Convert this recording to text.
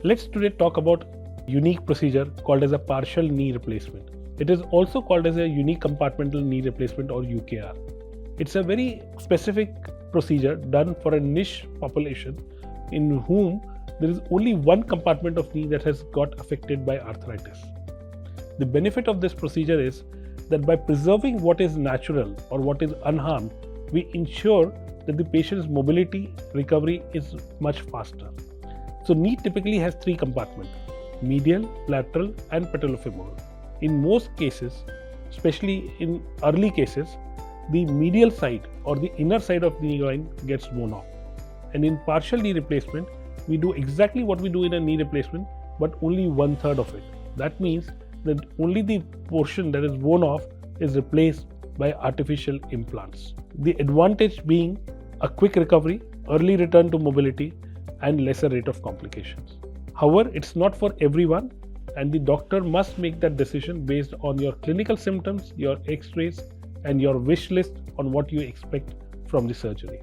Let's today talk about unique procedure called as a partial knee replacement. It is also called as a unique compartmental knee replacement or UKR. It's a very specific procedure done for a niche population in whom there is only one compartment of knee that has got affected by arthritis. The benefit of this procedure is that by preserving what is natural or what is unharmed, we ensure that the patient's mobility recovery is much faster. So knee typically has three compartments: medial, lateral and patellofemoral. In most cases, especially in early cases, the medial side or the inner side of the knee joint gets worn off. And in partial knee replacement, we do exactly what we do in a knee replacement, but only 1/3 of it. That means that only the portion that is worn off is replaced by artificial implants. The advantage being a quick recovery, early return to mobility, and lesser rate of complications. However, it's not for everyone, and the doctor must make that decision based on your clinical symptoms, your x-rays, and your wish list on what you expect from the surgery.